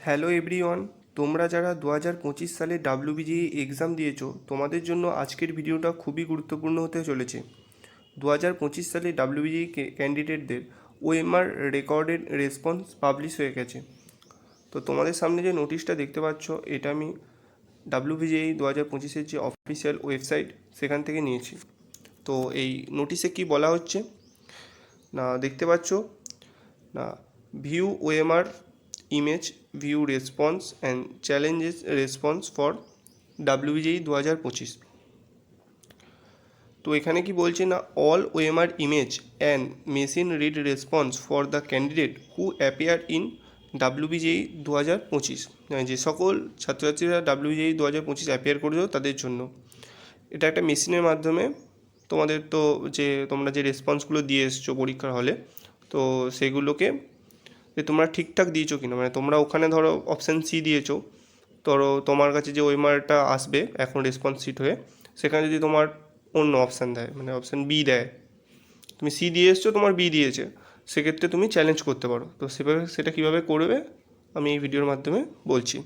Hello everyone, তোমরা যারা 2025 সালে ডাব্লিউবিজিই এক্সাম দিয়েছো তোমাদের জন্য আজকের ভিডিওটা খুবই গুরুত্বপূর্ণ হতে চলেছে। 2025 সালে ডাব্লিউবিজিই ক্যান্ডিডেটদের ওএমআর রেকর্ডেড রেসপন্স পাবলিশ হয়ে গেছে। তো তোমাদের সামনে যে নোটিশটা দেখতে পাচ্ছ এটা আমি ডাব্লিউবিজিই 2025-এর যে অফিসিয়াল ওয়েবসাইট সেখান থেকে নিয়েছি। তো এই নোটিশে কি বলা হচ্ছে না দেখতে পাচ্ছ না, view OMR image view response and challenges response for WBJEE 2025। তো এখানে কি বলছে না, all OMR image and machine read response for the candidate who appear in WBJEE 2025, যে সকল ছাত্রছাত্রীরা ডাব্লিউবিজিই 2025 অ্যাপিয়ার করেছো তাদের জন্য এটা একটা মেশিনের মাধ্যমে তোমাদের তো তোমরা যে রেসপন্সগুলো দিয়ে এসছো পরীক্ষার হলে, তো সেগুলোকে যে তোমরা ঠিকঠাক দিয়েছো কিনা, মানে তোমরা ওখানে ধরো অপশান সি দিয়েছো, ধরো তোমার কাছে যে ওএমআরটা আসবে এখন রেসপন্স শিট হয়ে, সেখানে যদি তোমার অন্য অপশান দেয়, মানে অপশান বি দেয়, তুমি সি দিয়ে এসছো তোমার বি দিয়েছে, সেক্ষেত্রে তুমি চ্যালেঞ্জ করতে পারো। তো সেভাবে সেটা কীভাবে করবে আমি এই ভিডিওর মাধ্যমে বলছি।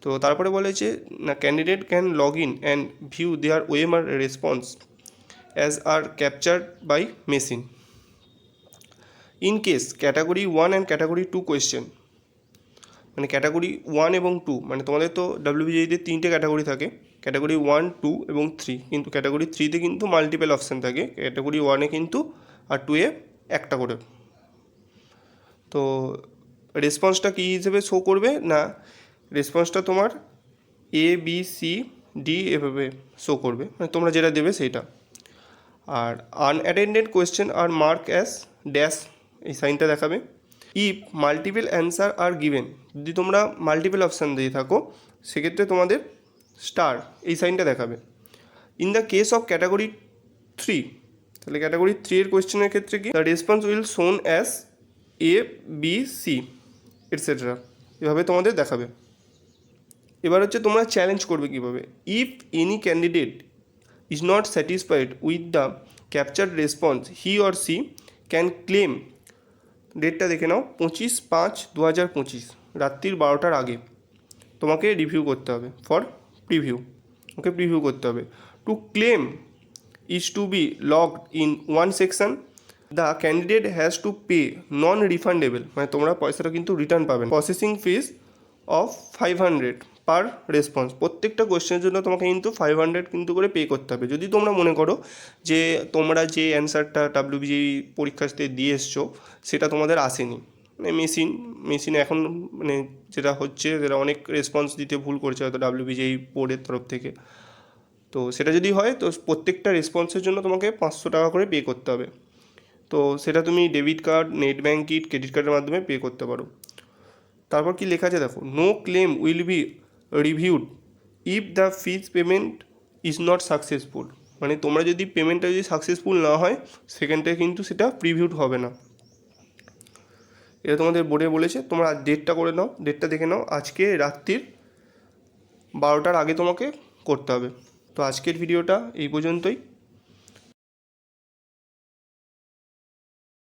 তো তারপরে বলেছে না, candidate can log in and view their OMR response as আর captured by machine in case category 1 and category 2 question. মানে ক্যাটাগরি 1 এবং 2, মানে তোমাদের তো ডাব্লিউবিজিইতে 3টে ক্যাটাগরি থাকে, ক্যাটাগরি 1, 2 এবং 3, কিন্তু ক্যাটাগরি 3-তে কিন্তু মাল্টিপল অপশান থাকে, ক্যাটাগরি 1-এ কিন্তু আর 2-এ একটা করে। তো রেসপন্সটা কী হিসেবে শো করবে না, রেসপন্সটা তোমার এ বি সি ডি এভাবে শো করবে, মানে তোমরা যেটা দেবে সেইটা। আর আনঅ্যাটেন্ডেড কোয়েশ্চেন আর মার্ক অ্যাজ ড্যাশ, এই সাইনটা দেখাবে। If multiple answer are given, যদি তোমরা মাল্টিপল অপশান দিয়ে থাকো সেক্ষেত্রে তোমাদের স্টার, এই সাইনটা দেখাবে। In the case of category 3, তাহলে ক্যাটাগরি 3 এর কোয়েশ্চেনের ক্ষেত্রে কি, the response will shown as A B C etcetera, এভাবে তোমাদের দেখাবে। এবার হচ্ছে তোমরা চ্যালেঞ্জ করবে কীভাবে। If any candidate is not satisfied with the captured response he or she can claim, ডেটটা দেখে নাও 25/5/2025, রাত্রির 12টার আগে তোমাকে রিভিউ করতে হবে, ফর প্রিভিউ, ওকে প্রিভিউ করতে হবে। To claim is to be logged in one section, the candidate has to pay non refundable, মানে তোমরা পয়সাটা কিন্তু রিটার্ন পাবে, processing fees of 500 per response, প্রত্যেকটা কোয়েশ্চেনের জন্য তোমাকে কিন্তু 500 কিন্তু করে পে করতে হবে। যদি তোমরা মনে করো যে তোমরা যে অ্যান্সারটা ডাব্লিউবিজিই পরীক্ষাতে দিয়ে এসছো সেটা তোমাদের আসেনি, মানে মেশিনে এখন মানে যেটা হচ্ছে যেটা অনেক রেসপন্স দিতে ভুল করছে হয়তো ডাব্লিউবিজিই বোর্ডের তরফ থেকে, তো সেটা যদি হয় তো প্রত্যেকটা রেসপন্সের জন্য তোমাকে 500 টাকা করে পে করতে হবে। তো সেটা তুমি debit card, net banking, credit কার্ডের মাধ্যমে পে করতে পারো। তারপর কি লেখা আছে দেখো, no claim will be reviewed if the fees payment is not successful, মানে তোমরা যদি পেমেন্টটা যদি সাকসেসফুল না হয় সেখানটা কিন্তু সেটা প্রিভিউড হবে না। এটা তোমাদের বোর্ডে বলেছে, তোমরা ডেটটা করে নাও, ডেটটা দেখে নাও, আজকে রাত্রির 12টার আগে তোমাকে করতে হবে। তো আজকের ভিডিওটা এই পর্যন্তই।